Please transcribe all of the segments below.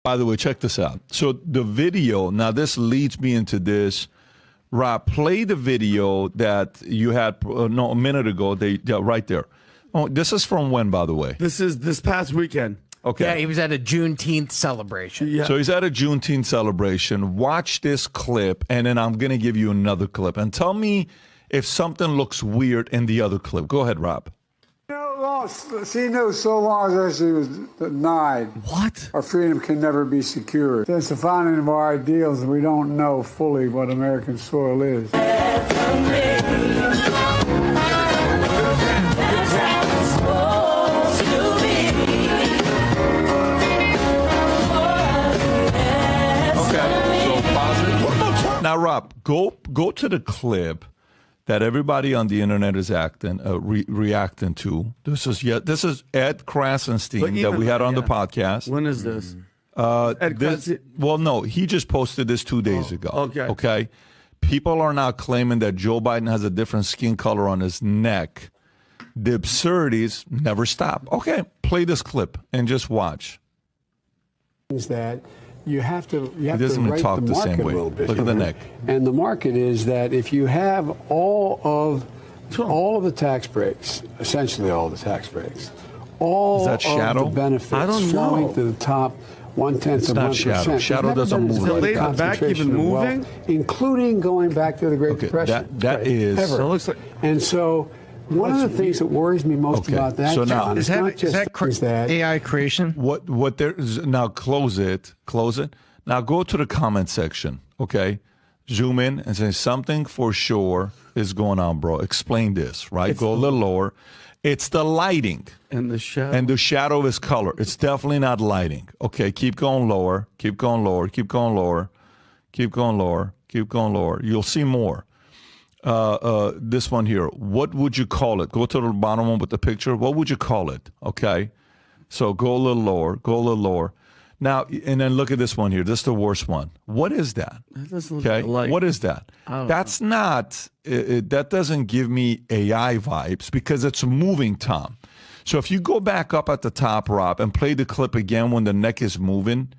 By the way, check this out. So the video, now this leads me into this. Rob, play the video that you had a minute ago. Right there. Oh, this is from when, by the way? This is this past weekend. Okay. Yeah, he was at a Juneteenth celebration. Yeah. So he's at a Juneteenth celebration. Watch this clip, and then I'm going to give you another clip. And tell me if something looks weird in the other clip. Go ahead, Rob. She knew so long as she was denied. What? Our freedom can never be secured. Since the founding of our ideals, we don't know fully what American soil is. Now, Rob, go to the clip that everybody on the internet is reacting to. This is Ed Krasenstein that we had on the podcast. When is this? Well, no, he just posted this 2 days ago. Okay. People are now claiming that Joe Biden has a different skin color on his neck. The absurdities never stop. Okay, play this clip and just watch. Is that you have to He doesn't even talk the same way. Look at the neck. And the market is that if you have all of the tax breaks, essentially all the tax breaks, all is that shadow? of the benefits flowing to the top 1/10 of 1%. Shadow doesn't move. Is the back even moving? Including going back to the Great Depression. That is. Ever. So it looks like, and so one of the things that worries me most about that, so now, John, is that AI creation? What there is now? Close it. Now go to the comment section. Okay, zoom in and say something for sure is going on, bro. Explain this. Right, go a little lower. It's the lighting and the shadow. And the shadow is color. It's definitely not lighting. Okay, keep going lower. Keep going lower. Keep going lower. Keep going lower. Keep going lower. You'll see more. This one here, what would you call it? Go to the bottom one with the picture. What would you call it? Okay. So go a little lower. Now, and then look at this one here. This is the worst one. What is that? Okay. What is that? That's not, that doesn't give me AI vibes because it's moving, Tom. So if you go back up at the top, Rob, and play the clip again when the neck is moving,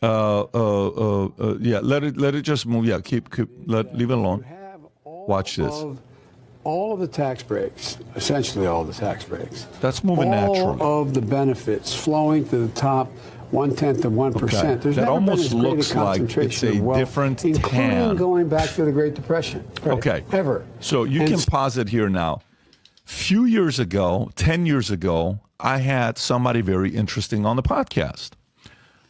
let it just move. Yeah, leave it alone. Watch this. All of the tax breaks, essentially all the tax breaks. That's moving naturally. All of the benefits flowing to the top 1/10 of 1%. There's that never almost been as great looks a concentration like it's a of wealth, different including tan. going back to the Great Depression. Right, okay. Ever. So you can pause it here now. Few years ago, 10 years ago, I had somebody very interesting on the podcast.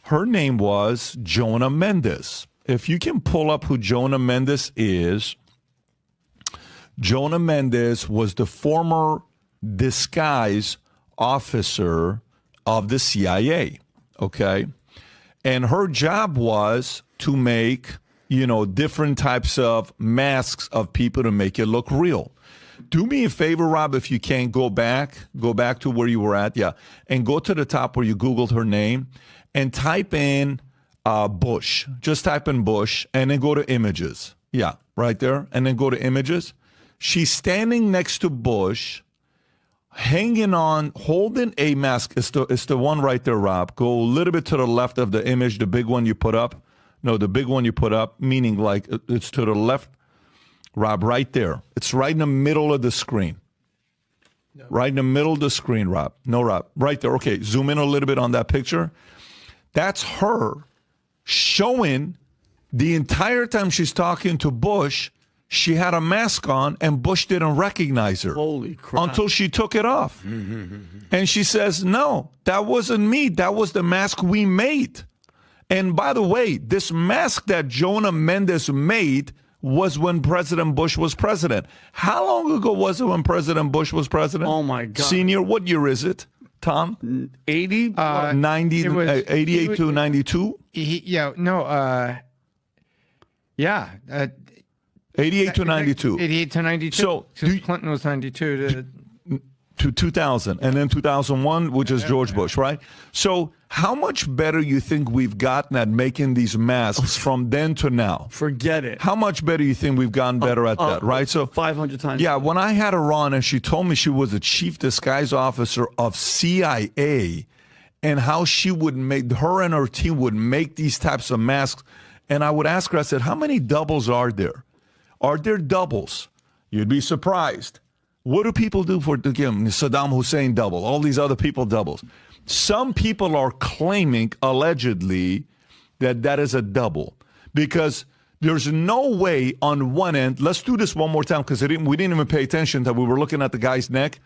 Her name was Jonah Mendes. If you can pull up who Jonah Mendes is, Jonah Mendes was the former disguise officer of the CIA, okay? And her job was to make, different types of masks of people to make it look real. Do me a favor, Rob, if you can, go back to where you were at, and go to the top where you Googled her name and type in Bush. Just type in Bush and then go to images. Yeah, right there. And then go to images. She's standing next to Bush, hanging on, holding a mask. It's the one right there, Rob. Go a little bit to the left of the image, the big one you put up. No, the big one you put up, meaning like it's to the left. Rob, right there. It's right in the middle of the screen. No. Right in the middle of the screen, Rob. No, Rob. Right there. Okay, zoom in a little bit on that picture. That's her showing the entire time she's talking to Bush. She had a mask on, and Bush didn't recognize her. Holy crap. Until she took it off. And she says, no, that wasn't me. That was the mask we made. And by the way, this mask that Jonah Mendes made was when President Bush was president. How long ago was it when President Bush was president? Oh, my God. Senior, what year is it, Tom? 80? 90, 88 to 92? 88 to 92. 88 to 92. So Clinton was 92 to 2000, and then 2001, which is George Bush, right? So how much better you think we've gotten at making these masks from then to now? Forget it. How much better you think we've gotten better at that, right? So 500 times. Yeah, when I had her on and she told me she was a chief disguise officer of CIA, and how she would make, her and her team would make these types of masks. And I would ask her, I said, how many doubles are there? Are there doubles? You'd be surprised. What do people do for Saddam Hussein double? All these other people doubles. Some people are claiming, allegedly, that that is a double. Because there's no way on one end, let's do this one more time because we didn't even pay attention that we were looking at the guy's neck.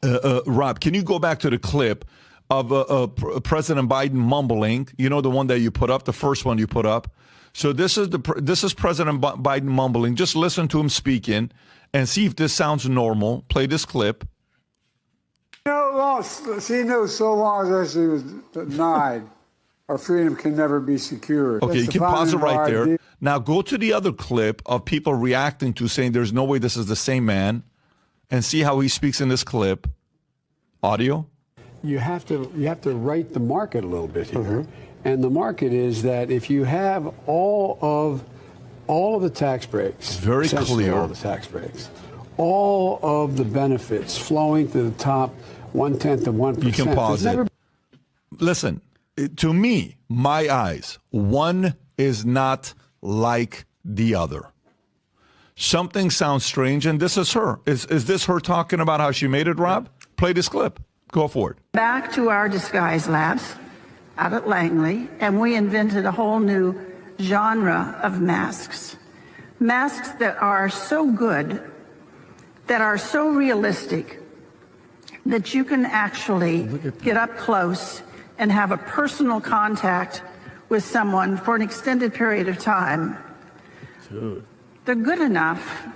Rob, can you go back to the clip of President Biden mumbling? You know, the one that you put up, the first one you put up. So this is President Biden mumbling. Just listen to him speaking and see if this sounds normal. Play this clip. She knows so long as she was denied, our freedom can never be secured. Okay, you can pause it right there. Now go to the other clip of people reacting to saying there's no way this is the same man, and see how he speaks in this clip. Audio. You have to right the market a little bit here. And the market is that if you have all of the tax breaks, very clear, all the tax breaks, all of the benefits flowing to the top 1/10 of 1%. You can pause it. Listen, to me, my eyes, one is not like the other. Something sounds strange, and this is her. Is this her talking about how she made it, Rob? Play this clip. Go for it. Back to our disguise labs out at Langley, and we invented a whole new genre of masks. Masks that are so good, that are so realistic, that you can actually get up close and have a personal contact with someone for an extended period of time. Dude. They're good enough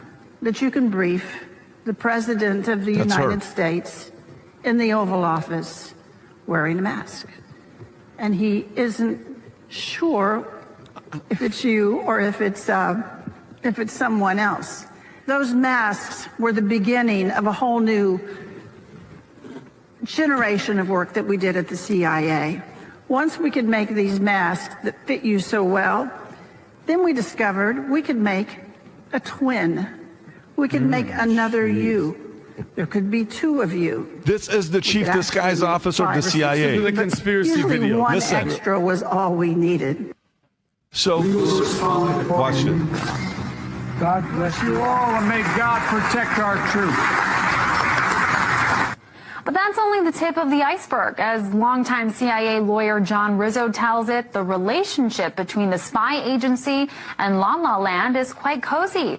that you can brief the President of the United States in the Oval Office wearing a mask. And he isn't sure if it's you or if it's someone else. Those masks were the beginning of a whole new generation of work that we did at the CIA. Once we could make these masks that fit you so well, then we discovered we could make a twin. We could make another you. There could be two of you. This is the chief disguise officer of the CIA. This is the conspiracy video. One extra was all we needed. So, watch it. God bless you all, and may God protect our troops. But that's only the tip of the iceberg. As longtime CIA lawyer John Rizzo tells it, the relationship between the spy agency and La La Land is quite cozy.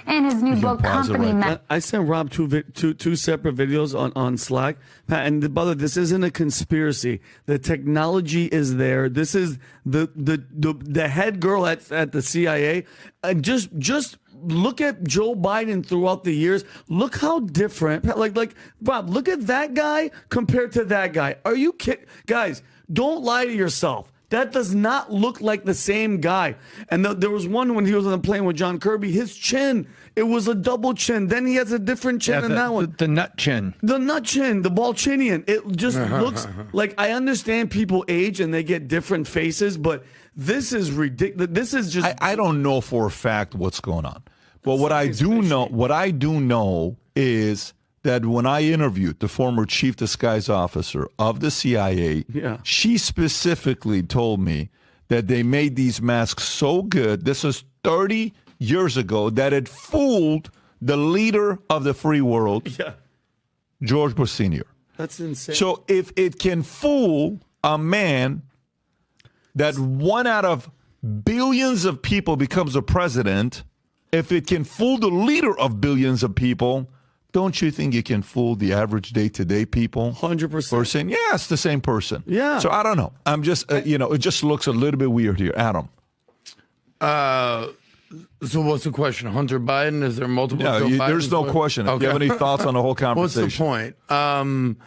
In his new book, Company... I sent Rob two separate videos on Slack. And, brother, this isn't a conspiracy. The technology is there. This is the head girl at the CIA. Just look at Joe Biden throughout the years. Look how different. Like Rob, look at that guy compared to that guy. Are you kidding? Guys, don't lie to yourself. That does not look like the same guy. And there was one when he was on the plane with John Kirby, his chin, it was a double chin. Then he has a different chin than that one. The nut chin. The nut chin, the Balchinian. It just looks like, I understand people age and they get different faces, but this is ridiculous. This is just... I don't know for a fact what's going on. But what I do know is that when I interviewed the former chief disguise officer of the CIA, she specifically told me that they made these masks so good, this is 30 years ago, that it fooled the leader of the free world, George Bush Sr. That's insane. So if it can fool a man that one out of billions of people becomes a president, if it can fool the leader of billions of people, don't you think it can fool the average day-to-day people? 100%. Person? Yeah, it's the same person. Yeah. So I don't know. I'm just, it just looks a little bit weird here. Adam. So what's the question? Hunter Biden? Is there multiple? No, there's no question. Okay. Do you have any thoughts on the whole conversation? What's the point?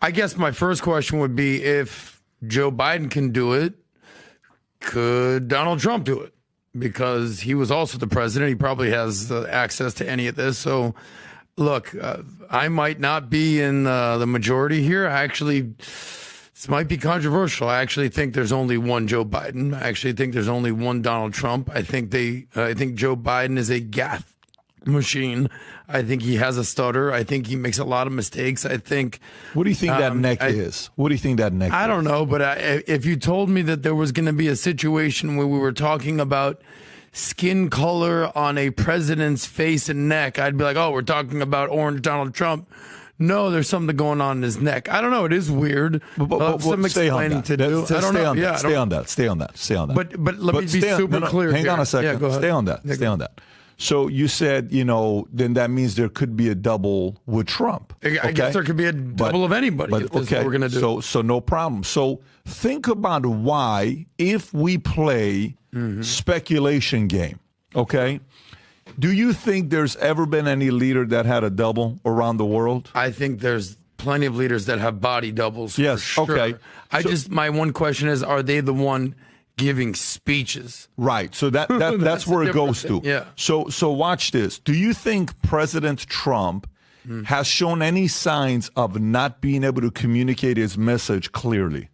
I guess my first question would be, if Joe Biden can do it, could Donald Trump do it? Because he was also the president. He probably has access to any of this. So, look, I might not be in the majority here. This might be controversial. I actually think there's only one Joe Biden. I actually think there's only one Donald Trump. I think Joe Biden is a machine. I think he has a stutter. I think he makes a lot of mistakes. I think. What do you think that neck is? What do you think that neck is? I don't know, but if you told me that there was going to be a situation where we were talking about skin color on a president's face and neck, I'd be like, oh, we're talking about orange Donald Trump. No, there's something going on in his neck. I don't know. It is weird. But some stay on explaining that. to do. I don't know. Yeah, Stay on that. Stay on that. But let me be super clear. Hang on a second. Yeah, go ahead. Stay on that. Stay on that. So you said, then that means there could be a double with Trump. I guess there could be a double of anybody. If this is what we're going to do. So no problem. So think about why, if we play speculation game, okay? Do you think there's ever been any leader that had a double around the world? I think there's plenty of leaders that have body doubles. Yes. For sure. Okay. My one question is, are they the one giving speeches? Right. So that's where it goes to. Yeah. So watch this. Do you think President Trump has shown any signs of not being able to communicate his message clearly?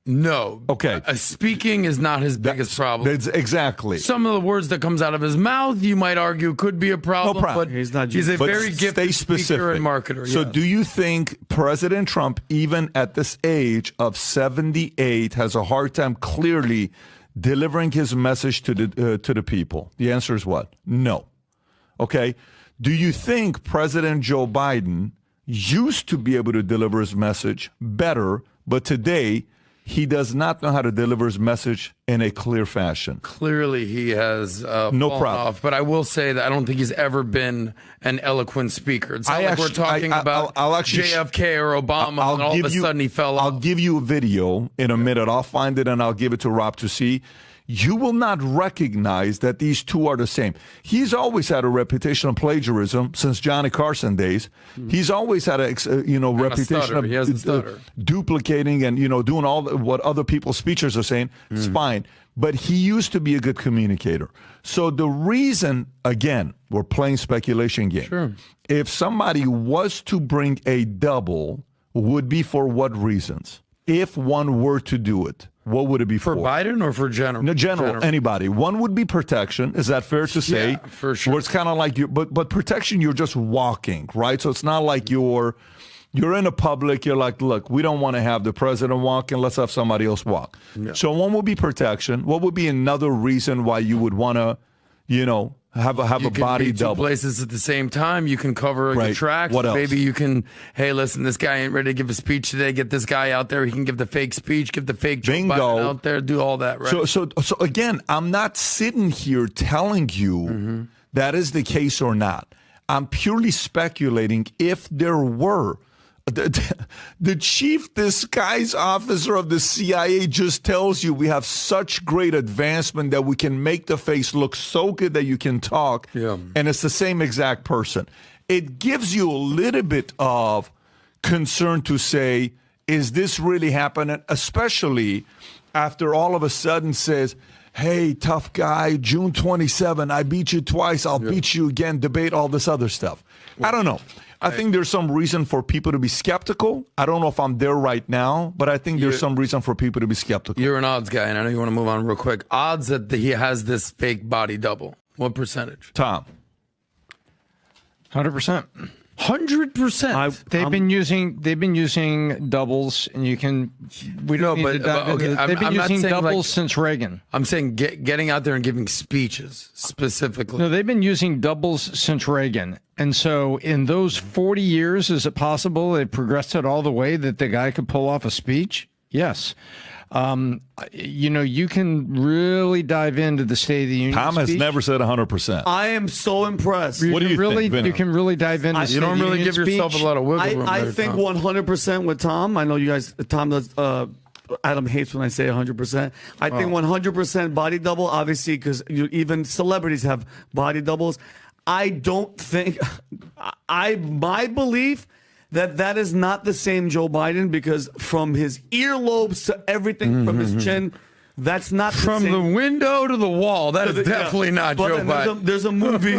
No. Okay. Speaking is not his biggest problem. That's exactly. Some of the words that comes out of his mouth, you might argue, could be a problem. No problem. But He's not. he's a But very stay gifted specific. speaker and marketer. So yes. do you think President Trump, even at this age of 78, has a hard time clearly delivering his message to the people? The answer is what? No. Okay. Do you think President Joe Biden used to be able to deliver his message better, but today he does not know how to deliver his message in a clear fashion? Clearly, he has No fallen problem. off. But I will say that I don't think he's ever been an eloquent speaker. It's not like we're talking about I'll actually JFK or Obama, and all of a sudden he fell off. I'll give you a video in a minute. I'll find it and I'll give it to Rob to see. You will not recognize that these two are the same. He's always had a reputation of plagiarism since Johnny Carson days. He's always had a reputation of duplicating and doing all what other people's speeches are saying. It's fine, but he used to be a good communicator. So the reason, again, we're playing speculation game. Sure. If somebody was to bring a double, would be for what reasons? If one were to do it, what would it be for? For Biden or for general? No, general, anybody. One would be protection. Is that fair to say? Yeah, for sure. Where it's kind of like but protection, you're just walking, right? So it's not like you're in a public. You're like, look, we don't want to have the president walking. Let's have somebody else walk. Yeah. So one would be protection. What would be another reason why you would want to, have a body double? Two places at the same time. You can cover Right. your tracks. What else? Maybe you can, hey, listen, this guy ain't ready to give a speech today. Get this guy out there. He can give the fake speech, give the fake Joe Biden out there, do all that, right? So again, I'm not sitting here telling you that is the case or not. I'm purely speculating if there were. The chief disguise officer of the CIA just tells you we have such great advancement that we can make the face look so good that you can talk, and it's the same exact person. It gives you a little bit of concern to say, is this really happening? Especially after all of a sudden says, hey, tough guy, June 27, I beat you twice, I'll beat you again, debate all this other stuff. I don't know. I think there's some reason for people to be skeptical. I don't know if I'm there right now, but I think there's some reason for people to be skeptical. You're an odds guy, and I know you want to move on real quick. Odds that he has this fake body double. What percentage? Tom. 100%. 100%. They've been using doubles, and you can. We don't need to dive into this. They've been using doubles since Reagan. I'm saying getting out there and giving speeches specifically. No, they've been using doubles since Reagan, and so in those 40 years, is it possible they progressed it all the way that the guy could pull off a speech? Yes. You can really dive into the State of the Union Tom has speech. never said 100%. I am so impressed. What do you think? You can really dive into. You don't really give yourself a lot of wiggle room. I think 100% with Tom. I know you guys. Tom does. Adam hates when I say 100%. I think 100% body double. Obviously, because even celebrities have body doubles. I don't think. My belief that is not the same Joe Biden, because from his earlobes to everything from his chin, that's not from the same. The window to the wall. That is definitely not Joe Biden. There's a movie.